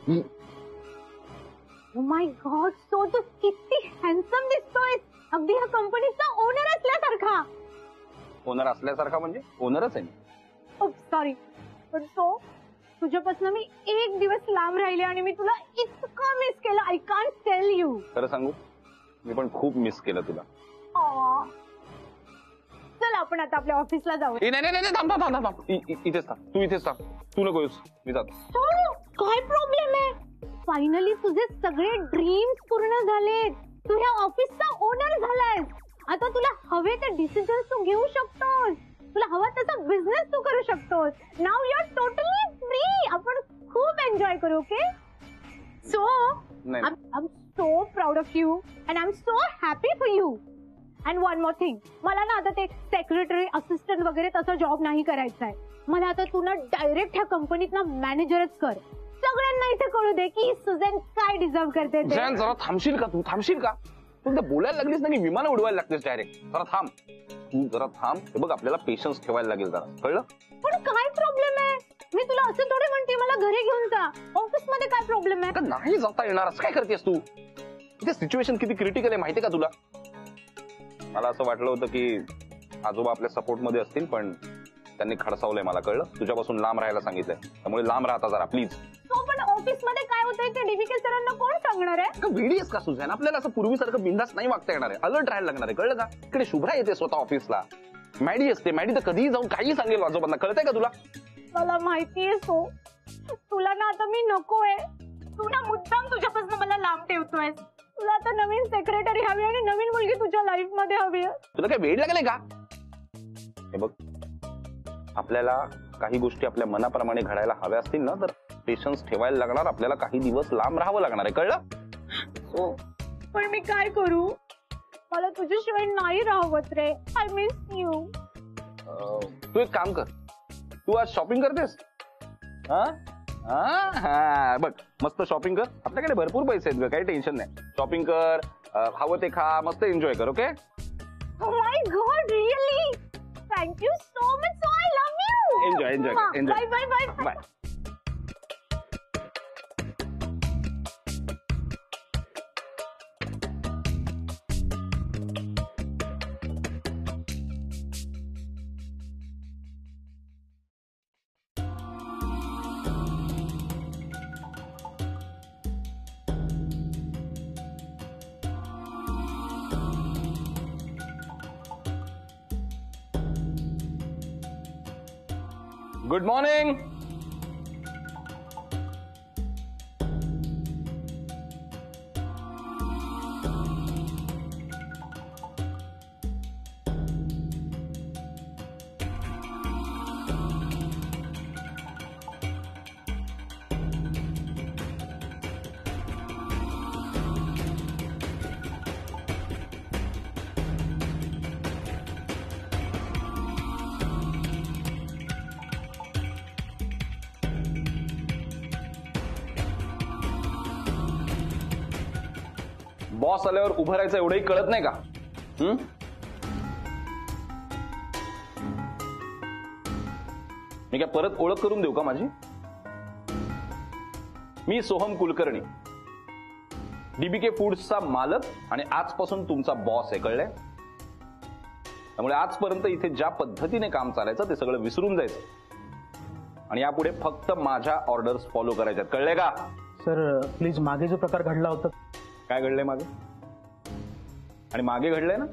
Oh my God, so तू किती handsome दिसतोय, अगदी ह्या कंपनीचा ओनर असल्यासारखा. ओनर असल्यासारखा म्हणजे ओनरच आहे मी. सॉरी, पण सो तुझ्यापासून मी एक दिवस लांब राहिले आणि मी तुला इतकं मिस केलं. I can't tell you. खरं सांगू, मी पण खूप मिस केलं तुला. चल आपण आता आपल्या ऑफिसला जाऊ. नाही नाही नाही, थांब थांब थांब थांब, इथेच थांब, तू इथेच थांब, तू नको येऊस, मी जातो. काय प्रॉब्लेम आहे? फायनली तुझे सगळे ड्रीम्स पूर्ण झालेत. तू ह्या ऑफिसचा ओनर झालायस. आता तुला हवे ते डिसिजन्स तू घेऊ शकतोस. तुला हवा तसा बिझनेस तू करू शकतोस. Now you are totally free. आपण खूप एन्जॉय करू. Okay, so I am so proud of you and I am so happy for you. And one more thing, मला ना आता ते सेक्रेटरी असिस्टंट वगैरे तसा जॉब नाही करायचा आहे. मला आता तू ना डायरेक्ट ह्या कंपनीत ना मॅनेजरच कर. सगळ्यांना इथे कळू दे की सुझॅन काय डिझर्व करते. जरा थांबशील का? तू थांबशील का? तू बोलायला लागलीस ना की विमान उडवायला लागतेस डायरेक्ट. जरा थांब, तू जरा थांब. हे बघ, आपल्याला पेशन्स ठेवायला लागेल जरा, कळलं? पण काय प्रॉब्लेम आहे? मी तुला असं थोडे म्हणते मला घरी घेऊन जा. ऑफिस मध्ये काय प्रॉब्लेम आहे? नाही जाता येणार. असं काय करतेस तू? इथे सिच्युएशन किती क्रिटिकल आहे माहितीये का तुला? मला असं वाटलं होतं की आजोबा आपल्या सपोर्ट मध्ये असतील, पण त्यांनी खडसावलंय मला, कळलं? तुझ्यापासून लांब राहायला सांगितलंय, त्यामुळे लांब राहता जरा प्लीज. पण ऑफिस मध्ये काय होतंय ते डीबीके सरांना कोण सांगणार आहे? वेडीस का सुझॅन? आपल्याला असं पूर्वीसारखं बिंदास नाही वागता येणार आहे. अलर्ट राहायला लागणार आहे, कळलं का? इकडे शुभ्रा येते स्वतः ऑफिसला, मॅडी असते. मॅडी तर कधीही जाऊन काही सांगेल आजोबांना, कळतंय का तुला? मला माहितीये सो, तुला ना आता मी नकोय. तू ना मुद्दाम तुझ्यापासून मला लांब ठेवतोय. तुला आता नवीन सेक्रेटरी हवी आणि नवीन मुलगी तुझ्या लाईफ मध्ये हवी. तुला काय वेड लागले का? हे बघ, आपल्याला काही गोष्टी आपल्या मनाप्रमाणे घडायला हव्या असतील ना, तर पेशन्स ठेवायला लागणार. आपल्याला काही दिवस लांब राहावं लागणार आहे, कळलं? पण मी काय करू? मला तुझ्याशिवाय नाही राहवत रे. I miss you. तू एक काम कर, तू आज शॉपिंग करतेस? बघ, मस्त शॉपिंग कर. आपल्याकडे भरपूर पैसे आहेत ग, काही टेन्शन नाही. शॉपिंग कर, हवं ते खा, मस्त एन्जॉय कर. Okay? My god, really thank you so much. So I love you. Enjoy enjoy enjoy. Bye bye bye bye. Good morning. Boss आल्यावर उभं राहायचं एवढंही कळत नाही का? मी काय परत ओळख करून देऊ का माझी? मी सोहम कुलकर्णी, डीबीके फूड्सचा मालक आणि आजपासून तुमचा बॉस आहे, कळलंय? त्यामुळे आजपर्यंत इथे ज्या पद्धतीने काम चालायचं ते सगळं विसरून जायचं आणि यापुढे फक्त माझ्या ऑर्डर्स फॉलो करायच्यात, कळलंय का? सर प्लीज, मागे जो प्रकार घडला होता. काय घडलंय मागे? आणि मागे घडलंय ना,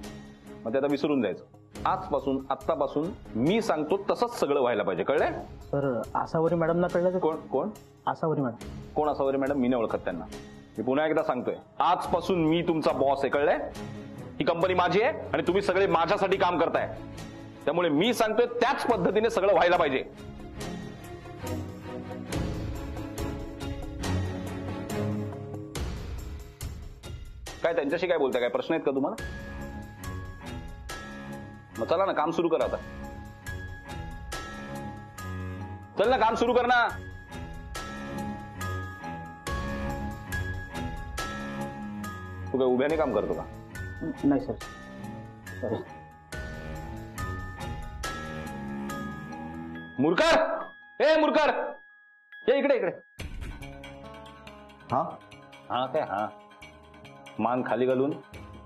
मग ते आता विसरून जायचं. आजपासून, आत्तापासून मी सांगतो तसंच सगळं व्हायला पाहिजे, कळलंय? सर आसावरी मॅडम ना कळलं? कोण कोण? आसावरी मॅडम. कोण आसावरी मॅडम? मी नाही ओळखत त्यांना. मी पुन्हा एकदा सांगतोय, आजपासून मी तुमचा बॉस आहे, कळलंय? ही कंपनी माझी आहे आणि तुम्ही सगळे माझ्यासाठी काम करताय, त्यामुळे मी सांगतोय त्याच पद्धतीने सगळं व्हायला पाहिजे. काय त्यांच्याशी काय बोलताय? काय प्रश्न आहेत का तुम्हाला? मग चला ना, काम सुरू करा आता. चल ना, काम सुरू कर ना. तू काय उभ्याने काम करतो का? नाही सर. मुरकर, ए मुरकर, ये इकडे इकडे. हा हा काय हा मान खाली घालून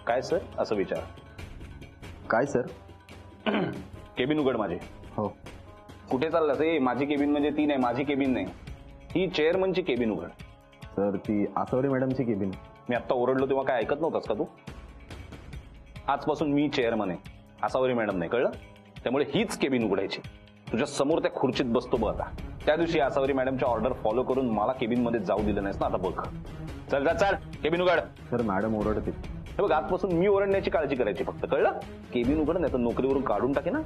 काय सर असं विचार. काय सर? केबिन उघड माझे. हो. कुठे चाललास? ए माझी केबिन म्हणजे ती नाही, माझी केबिन नाही, ही चेअरमनची केबिन उघड. सर ती आसवडे मॅडमची केबिन. मी आत्ता ओरडलो तेव्हा काय ऐकत नव्हतास का तू? आजपासून मी चेअरमन आहे, आसावरी मॅडम नाही, कळलं? त्यामुळे हीच केबिन उघडायची. तुझ्या समोर त्या खुर्चीत बसतो बघ आता. त्या दिवशी आसावरी मॅडमच्या ऑर्डर फॉलो करून मला केबिन मध्ये जाऊ दिलं नाहीस ना, आता बघ. चल जा चल केबिन उघड. सर मॅडम ओरडते. हे बघ आजपासून मी ओरडण्याची काळजी करायची फक्त, कळलं? केबिन उघड नाही तर नोकरीवरून काढून टाके ना.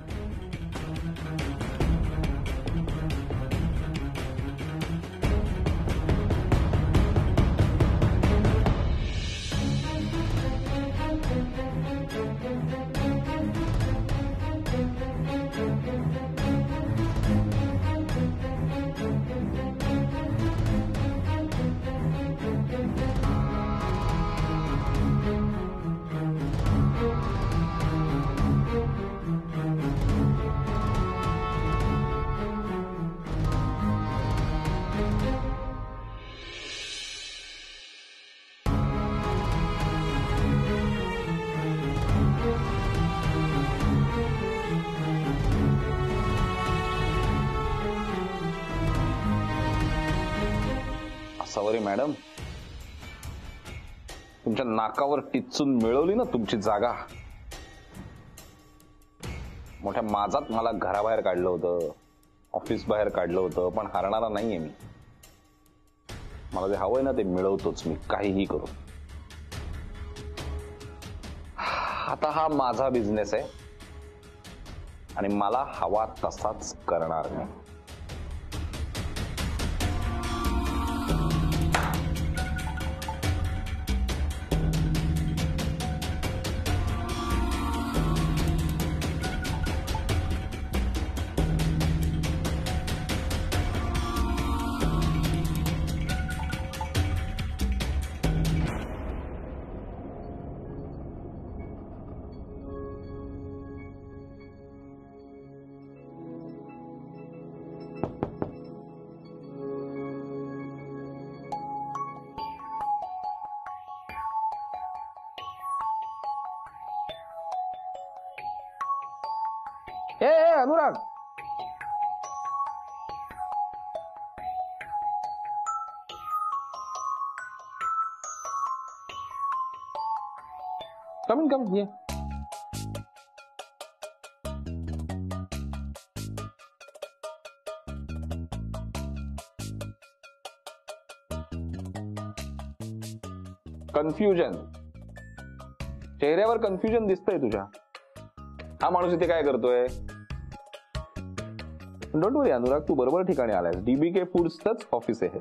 आसावरी मॅडम, तुमच्या नाकावर टिचून मिळवली ना तुमची जागा. मोठ्या माझात मला घराबाहेर काढलं होतं, ऑफिस बाहेर काढलं होतं, पण हारणारा नाहीये मी. मला जे हवंय ना ते मिळवतोच मी, काहीही करू. आता हा माझा बिझनेस आहे आणि मला हवा तसाच करणार मी. ए अनुराग, कम ये. कन्फ्युजन, चेहऱ्यावर कन्फ्युजन दिसतंय तुझ्या. हा माणूस इथे काय करतोय? डोंट वरी अनुराग, तू बरोबर ठिकाणी आलायस. डीबीके फूड्सच ऑफिस आहे.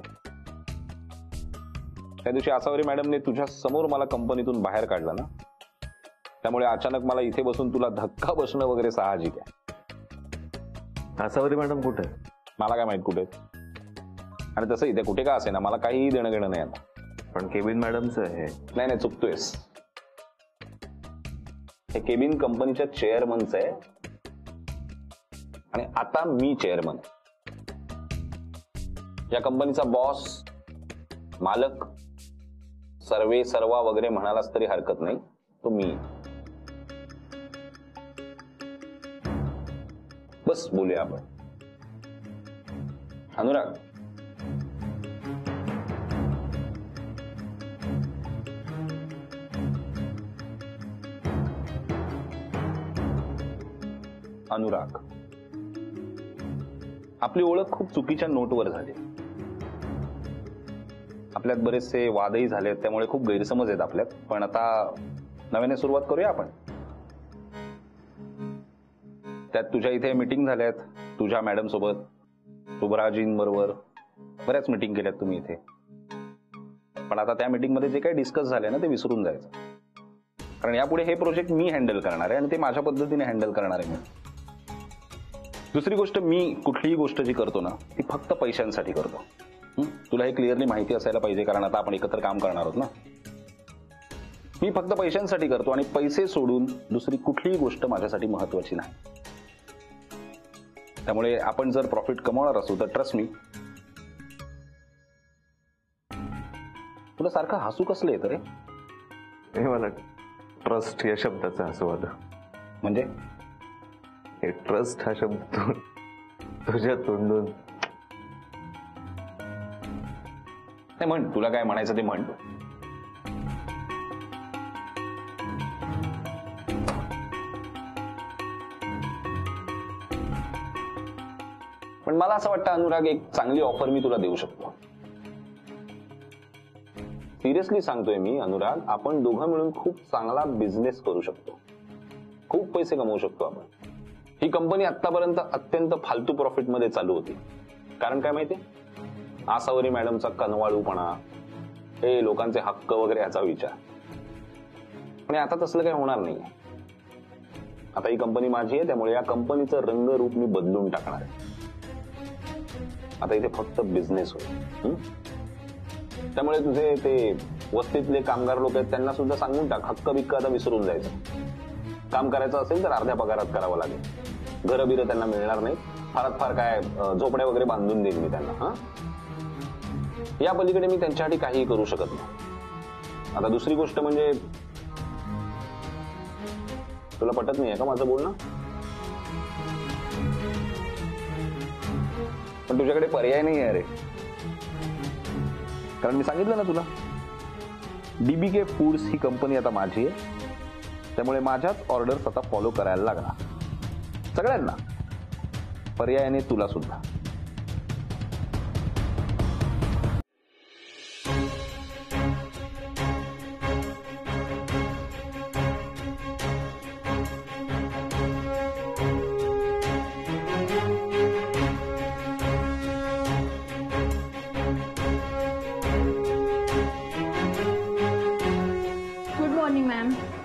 त्या दिवशी आसावरी मॅडमने तुझ्या समोर मला कंपनीतून बाहेर काढलं ना, त्यामुळे अचानक मला इथे बसून तुला धक्का बसणं वगैरे साहजिक आहे. आसावरी मॅडम कुठे? मला काय माहित कुठे, आणि तसं इथे कुठे का असे ना, मला काहीही देणं घेणं नाही आता. पण केबिन मॅडमचं आहे. नाही चुकतोयस. हे केबिन कंपनीच्या चेअरमनचं आहे आणि आता मी चेअरमन. या कंपनीचा बॉस, मालक, सर्वे सर्वा वगैरे म्हणालास तरी हरकत नाही, तो मी. बस बोलूया आपण. अनुराग, अनुराग, आपली ओळख खूप चुकीच्या नोटवर झाली. आपल्यात बरेचसे वादही झालेत, त्यामुळे खूप गैरसमज आहेत आपल्यात. पण आता नव्याने सुरुवात करूया आपण. त्यात तुझ्या इथे मीटिंग झाल्यात, तुझ्या मॅडम सोबत, शुभराजींबरोबर बऱ्याच मीटिंग केल्यात तुम्ही इथे. पण आता त्या मीटिंग मध्ये जे काही डिस्कस झालंय ना ते विसरून जायचं, कारण यापुढे हे प्रोजेक्ट मी हँडल करणार आहे आणि ते माझ्या पद्धतीने हँडल करणार आहे मी. दुसरी गोष्ट, मी कुठलीही गोष्ट जी करतो ना ती फक्त पैशांसाठी करतो. तुला हे क्लिअरली माहिती असायला पाहिजे, कारण आता आपण एकत्र काम करणार आहोत ना. मी फक्त पैशांसाठी करतो आणि पैसे सोडून दुसरी कुठलीही गोष्ट माझ्यासाठी महत्वाची नाही. त्यामुळे आपण जर प्रॉफिट कमवणार असू तर ट्रस्ट मी, तुला सारखं हसू कसलं येतं रे? हे मला ट्रस्ट या शब्दाचं हसू आलं. म्हणजे हे ट्रस्ट हा शब्द तुझ्या तोंडून. नाही म्हण, तुला काय म्हणायचं ते म्हण. पण मला असं वाटतं अनुराग, एक चांगली ऑफर मी तुला देऊ शकतो. सिरियसली सांगतोय मी अनुराग, आपण दोघं मिळून खूप चांगला बिझनेस करू शकतो, खूप पैसे कमवू शकतो आपण. ही कंपनी आतापर्यंत अत्यंत फालतू प्रॉफिट मध्ये चालू होती. कारण काय माहितीये, आसावरी मॅडमचा कनवाळूपणा, हे लोकांचे हक्क वगैरे याचा विचार. पण आता तसलं काही होणार नाही. आता ही कंपनी माझी आहे, त्यामुळे या कंपनीचं रंगरूप मी बदलून टाकणार आहे. आता इथे फक्त बिझनेस होईल. त्यामुळे तुझे ते वस्तीतले कामगार लोक आहेत त्यांना सुद्धा सांगून टाक, हक्क बिक्क आता विसरून जायचं. काम करायचं असेल तर अर्ध्या पगारात करावं लागेल. घरं बिरं त्यांना मिळणार नाही. फारात फार काय झोपड्या वगैरे बांधून देईन मी त्यांना. हा, या पलीकडे मी त्यांच्यासाठी काहीही करू शकत नाही. आता दुसरी गोष्ट म्हणजे, तुला पटत नाहीये का माझं बोलणं? पण तुझ्याकडे पर्याय नाही आहे रे. कारण मी सांगितलं ना तुला, डीबीके फूड्स ही कंपनी आता माझी आहे. त्यामुळे माझ्याच ऑर्डर्स आता फॉलो करायला लागणार सगळ्यांना, पर्यायाने तुला सुद्धा.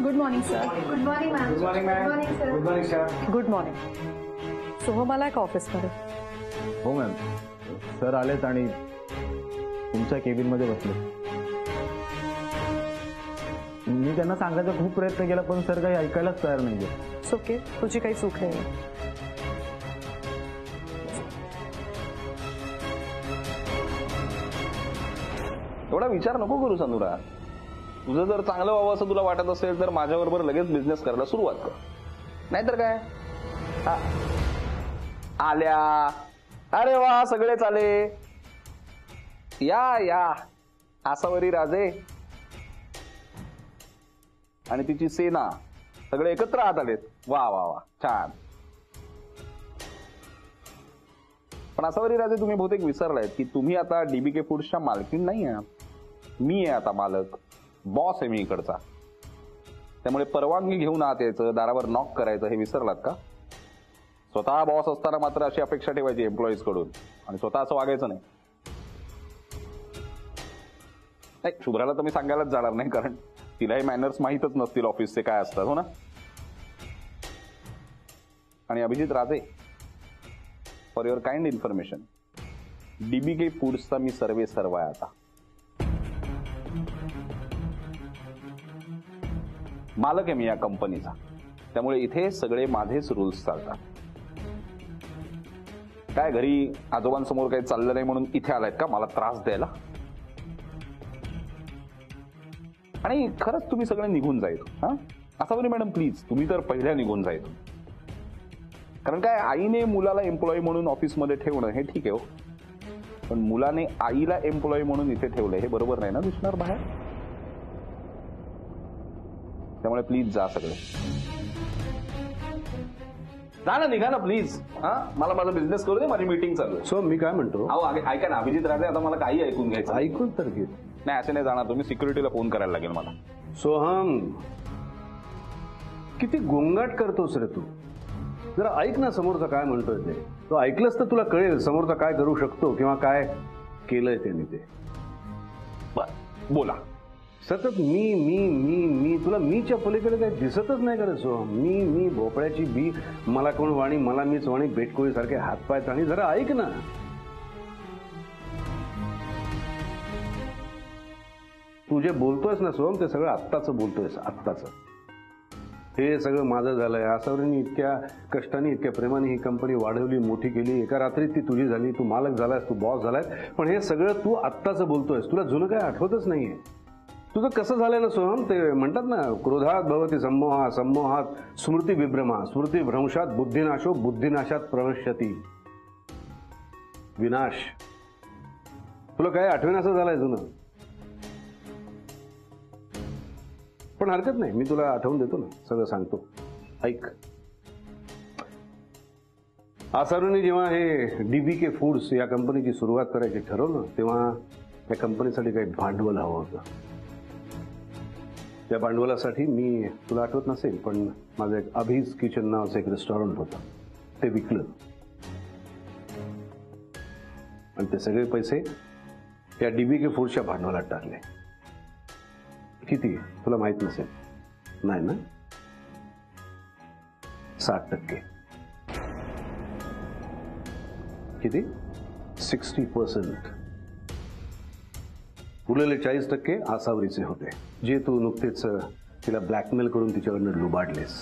Good morning sir. Good morning ma'am. Good morning ma'am. Good morning sir. Good morning. Soham आलाय का ऑफिसमध्ये? हो मॅम, सर आलेत आणि तुमच्या केबिन मध्ये बसले. मी त्यांना सांगायचा खूप प्रयत्न केला, पण सर काही ऐकायलाच तयार नाहीये. ओके, तुझी काही चूक नाही. एवढा विचार नको करूस अनुराग. तुझं जर चांगलं व्हावं असं तुला वाटत असेल तर माझ्याबरोबर लगेच बिझनेस करायला सुरुवात कर. नाहीतर काय, आल्या, अरे वा सगळेच आले. या या, आसावरी राजे आणि तिची सेना सगळे एकत्र आत आलेत. वा वा वा, छान. पण आसावरी राजे, तुम्ही बहुतेक विसरलायत की तुम्ही आता डीबीके फूड्सच्या मालकीण नाही आहात. मी आहे आता मालक, बॉस आहे मी इकडचा. त्यामुळे परवानगी घेऊन आत यायचं, दारावर नॉक करायचं हे विसरलात का? स्वतः बॉस असताना मात्र अशी अपेक्षा ठेवायची एम्प्लॉईज कडून, आणि स्वतः असं वागायचं नाही. शुभ्राला तर मी सांगायलाच जाणार नाही, कारण तिलाही मॅनर्स माहीतच नसतील ऑफिसचे काय असतात. हो ना? आणि अभिजित राजे, फॉर युअर काइंड इन्फॉर्मेशन, डीबीके फूड्सचा मी सर्वे सर्व आहे आता. मालक आहे मी या कंपनीचा, त्यामुळे इथे सगळे माझेच रूल्स चालतात. काय घरी आजोबांसमोर काही चाललं नाही म्हणून इथे आलायत का मला त्रास द्यायला? आणि खरंच तुम्ही सगळे निघून जायचो. हा, आसावरी मॅडम प्लीज, तुम्ही तर पहिल्या निघून जायचो. कारण काय, आईने मुलाला एम्प्लॉई म्हणून ऑफिसमध्ये ठेवणं हे ठीक आहे हो, पण मुलाने आईला एम्प्लॉई म्हणून इथे ठेवलंय हे बरोबर नाही ना दिसणार बाहेर. त्यामुळे प्लीज जा सगळे. जा ना, निघा ना प्लीज. हा, मला माझा बिझनेस करू दे, माझी मीटिंग चालू आहे. सो मी काय म्हणतो, अहो ऐका ना अभिजित राजे, आता मला काही ऐकून घ्यायचं. ऐकून तर घे. नाही, असे नाही जाणार तुम्ही. सिक्युरिटीला फोन करायला लागेल मला. सोहम, किती गोंगाट करतोस रे तू. जरा ऐक ना समोरचा काय म्हणतोय ते. तो ऐकलंस तर तुला कळेल समोरचा काय करू शकतो किंवा काय केलंय त्याने ते. बर बोला. सतत मी मी मी मी तुला मीच्या पलीकडे काही दिसतच नाही का रे सोहम. मी मी भोपळ्याची बी, मला कोण वाणी, मला मीच वाणी, बेटकोळी सारखे हातपाय आणि जरा ऐक ना. तू जे बोलतोयस ना सोहम, ते सगळं आत्ताच बोलतोयस, आत्ताच. हे सगळं माझं झालंय. आसावरीने इतक्या कष्टाने इतक्या प्रेमाने ही कंपनी वाढवली, मोठी केली. एका रात्रीत ती तुझी झाली. तू मालक झालायस, तू बॉस झालायस. पण हे सगळं तू आत्ताच बोलतोयस. तुला जुनं काय आठवतच नाहीये. तुझं कसं झालंय ना सोहम, ते म्हणतात ना, क्रोधात भवती सम्मोहा, सम्मोहात स्मृती विभ्रमा, स्मृती भ्रंशात बुद्धिनाशो, बुद्धिनाशात प्रवश्यती. विनाश. तुला काय आठवण असं झालंय जुनं. पण हरकत नाही, मी तुला आठवून देतो ना, सगळं सांगतो. ऐक. आसारूने जेव्हा हे DBK फूड्स या कंपनीची सुरुवात करायची ठरवलं, तेव्हा या कंपनीसाठी काही भांडवल हवं होतं. त्या भांडवलासाठी मी, तुला आठवत नसेल पण माझं एक अभीज किचन नावाचं एक रेस्टॉरंट होतं, ते विकलं. आणि ते सगळे पैसे त्या DBK फूड्सच्या भांडवलात टाकले. किती तुला माहित नसेल? नाही ना? 60%. किती? 60%. उरलेले 40% आसावरीचे होते, जे तू नुकतेच तिला ब्लॅकमेल करून तिच्याकडनं लुबाडलेस.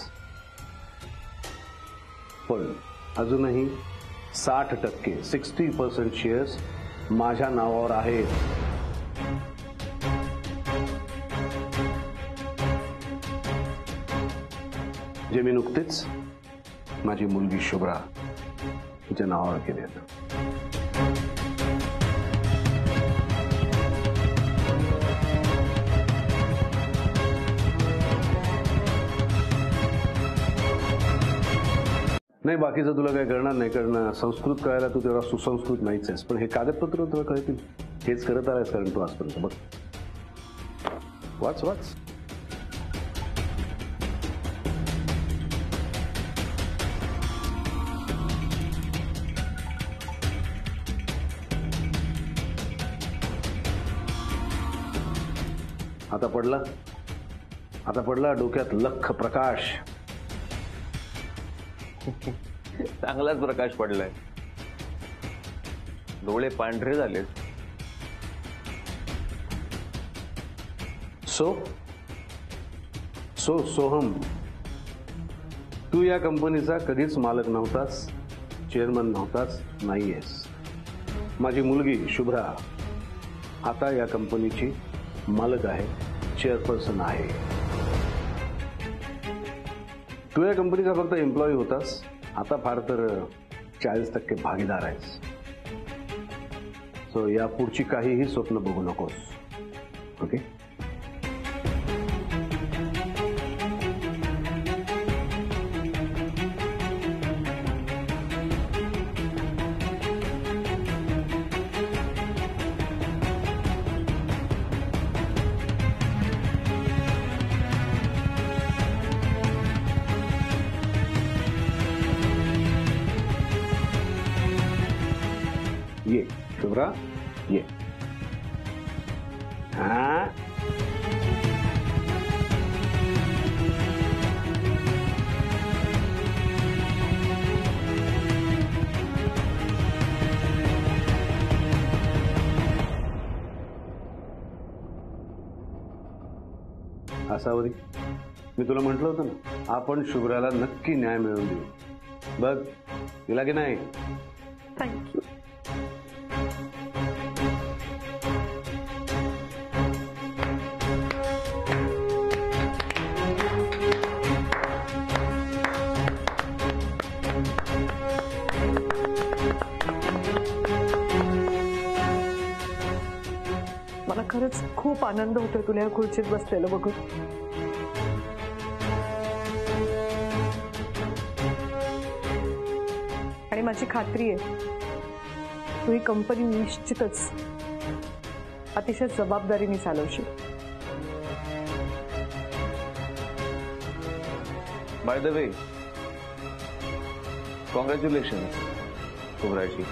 पण अजूनही 60%, 60% शेअर्स माझ्या नावावर आहेत. जे मी नुकतेच माझी मुलगी शुभ्रा तिच्या नावावर केले आहेत. नाही, बाकीचं तुला काय करणार नाही. करणं संस्कृत कळायला तू तेवढा सुसंस्कृत नाहीच आहेस, पण हे कागदपत्र तुला कळतील. हेच करत आलायस कारण तू आजपर्यंत. बघ, वाच वाच. आता पडला डोक्यात लख प्रकाश. चांगलाच प्रकाश पडलाय. डोळे पांढरे झाले. सो सोहम, तू या कंपनीचा कधीच मालक नव्हतास, चेअरमन नव्हतास, नाहीयेस. माझी मुलगी शुभ्रा आता या कंपनीची मालक आहे, चेअरपर्सन आहे. तू या कंपनीचा फक्त एम्प्लॉई होतास, आता फार तर 40% भागीदार आहेस. सो या पुढची काहीही स्वप्न बघू नकोस. ओके? ये शुभ्रा, ये. हाँ, आसावरी, मी तुला म्हटलं होतं ना, आपण शुभ्राला नक्की न्याय मिळवून देऊ. बघ, तिला की नाही. थँक्यू. मला खरंच खूप आनंद होतोय तुला या खुर्चीत बसलेलं बघून. आणि माझी खात्री आहे तू ही कंपनी निश्चितच अतिशय जबाबदारीने चालवशील. By the way, congratulation शुभ्राजी.